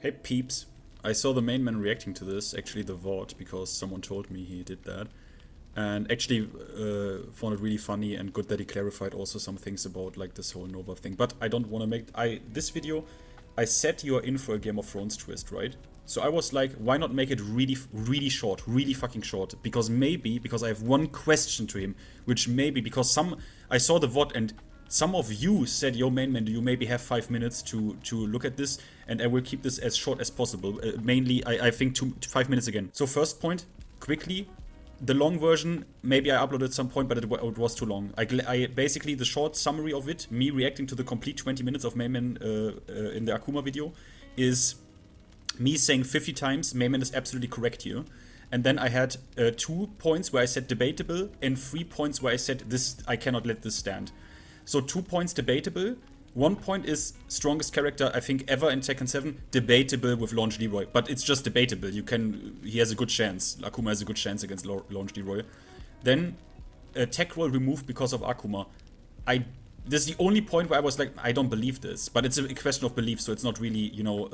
Hey peeps, I saw the main man reacting to this, actually the VOD, because someone told me he did that. And actually found it really funny and good that he clarified also some things about like this whole Nova thing. But I don't want to make... This video, I said you are in for a Game of Thrones twist, right? So I was like, why not make it really short, really fucking short? Because I have one question to him, which maybe, because I saw the VOD and some of you said, yo main man, do you maybe have 5 minutes to look at this? And I will keep this as short as possible. Mainly, I think 5 minutes again. So first point, quickly, the long version, maybe I uploaded at some point, but it was too long. I basically, the short summary of it, me reacting to the complete 20 minutes of Mayman in the Akuma video, is me saying 50 times, Mayman is absolutely correct here. And then I had 2 points where I said debatable, and 3 points where I said this, I cannot let this stand. So 2 points debatable. 1 point is strongest character I think ever in Tekken 7, debatable with Launch Leroy, but it's just debatable. He has a good chance. Akuma has a good chance against Launch Leroy. Then tech roll removed because of Akuma. This is the only point where I was like, I don't believe this, but it's a question of belief, so it's not really, you know,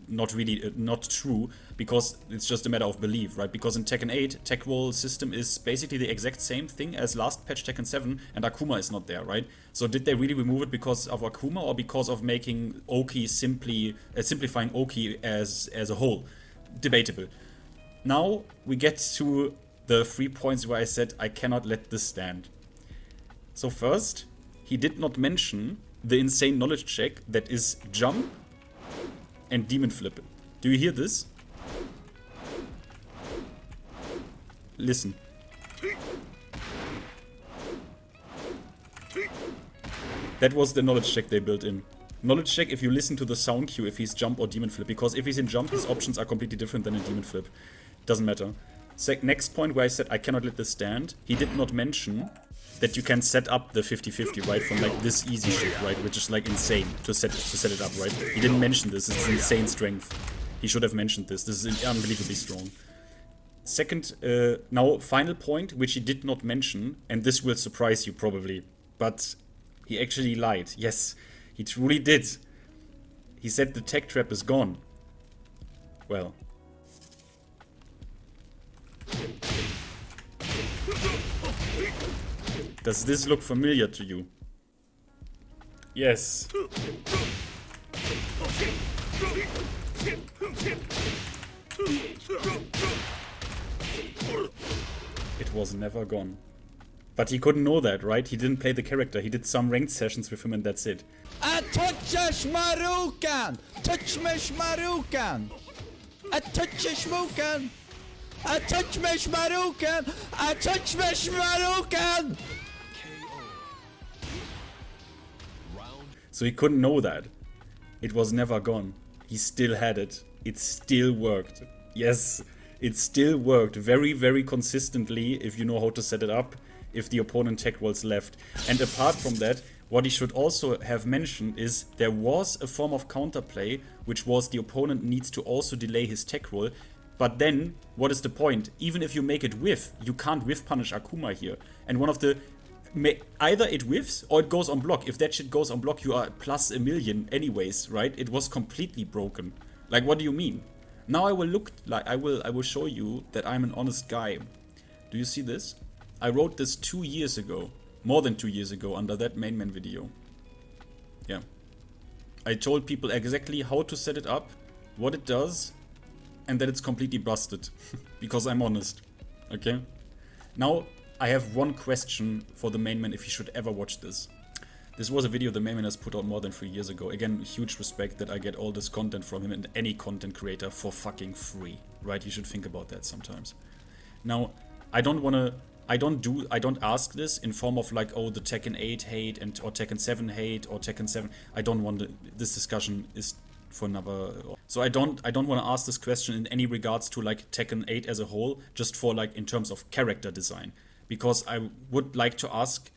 not true, because it's just a matter of belief, right? Because in Tekken 8, tech roll system is basically the exact same thing as last patch Tekken 7, and Akuma is not there, right? So did they really remove it because of Akuma, or because of making Oki simplifying Oki as a whole? Debatable. Now we get to the 3 points where I said I cannot let this stand. So first, he did not mention the insane knowledge check that is jump and demon flip. Do you hear this? Listen. That was the knowledge check they built in. Knowledge check if you listen to the sound cue if he's jump or demon flip, because if he's in jump, his options are completely different than in demon flip. Doesn't matter. Next point where I said I cannot let this stand, he did not mention that you can set up the 50-50, right, from like this easy shit, right, which is like insane to set it up, right? He didn't mention this, it's insane strength. He should have mentioned this, this is unbelievably strong. Second, now final point, which he did not mention, and this will surprise you probably, but he actually lied. Yes, he truly did. He said the tech trap is gone. Well. Does this look familiar to you? Yes. It was never gone. But he couldn't know that, right? He didn't play the character. He did some ranked sessions with him and that's it. I touch a shmarukan! Touch me shmarukan! I touch a shmarukan! I touch me shmarukan! I touch me shmarukan! So he couldn't know that. It was never gone. He still had it. It still worked. Yes, it still worked very, very consistently if you know how to set it up, if the opponent tech rolls left. And apart from that, what he should also have mentioned is there was a form of counterplay, which was the opponent needs to also delay his tech roll. But then, what is the point? Even if you make it whiff, you can't whiff punish Akuma here. And one of the... Either it whiffs or it goes on block. If that shit goes on block, you are plus a million anyways, right? It was completely broken. Like, what do you mean? Now I will look like I will show you that I'm an honest guy. Do you see this? I wrote this 2 years ago, more than 2 years ago, under that main man video. Yeah. I told people exactly how to set it up, what it does, and that it's completely busted. Because I'm honest. Okay? Now, I have one question for the main man if he should ever watch this. This was a video the main man has put out more than 3 years ago. Again, huge respect that I get all this content from him and any content creator for fucking free. Right? You should think about that sometimes. Now, I don't ask this in form of like, oh, the Tekken 8 hate or Tekken 7 hate or Tekken 7. I don't want this discussion is for another. So I don't want to ask this question in any regards to like Tekken 8 as a whole, just for like in terms of character design. Because I would like to ask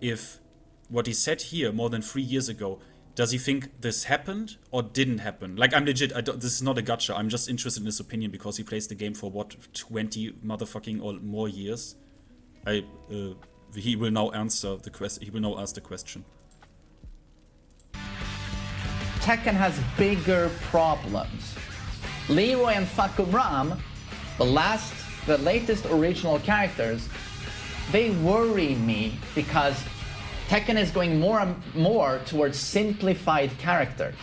if what he said here more than 3 years ago, does he think this happened or didn't happen? Like, I'm legit, this is not a gotcha, I'm just interested in his opinion because he plays the game for what, 20 motherfucking or more years? He will now answer the question. He will now ask the question. Tekken has bigger problems Leroy and Fakumram, the latest original characters, they worry me because Tekken is going more and more towards simplified characters.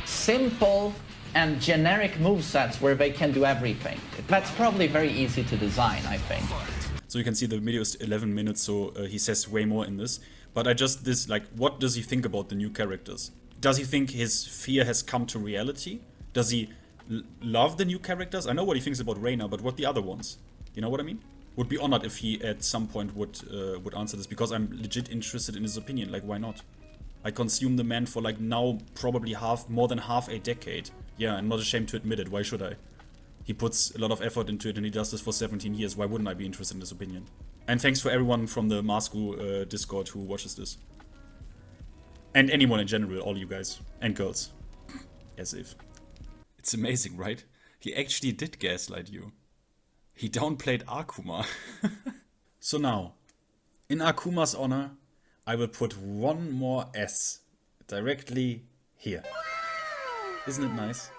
Simple and generic movesets where they can do everything. That's probably very easy to design, I think. So you can see the video is 11 minutes, so he says way more in this. But what does he think about the new characters? Does he think his fear has come to reality? Does he love the new characters? I know what he thinks about Reina, but what the other ones? You know what I mean? Would be honored if he at some point would answer this, because I'm legit interested in his opinion. Like, why not? I consume the man for like now probably more than half a decade. Yeah, I'm not ashamed to admit it. Why should I? He puts a lot of effort into it and he does this for 17 years. Why wouldn't I be interested in his opinion? And thanks for everyone from the Masku Discord who watches this. And anyone in general, all you guys. And girls. As if. It's amazing, right? He actually did gaslight you. He downplayed Akuma. So now, in Akuma's honor, I will put one more S directly here. Isn't it nice?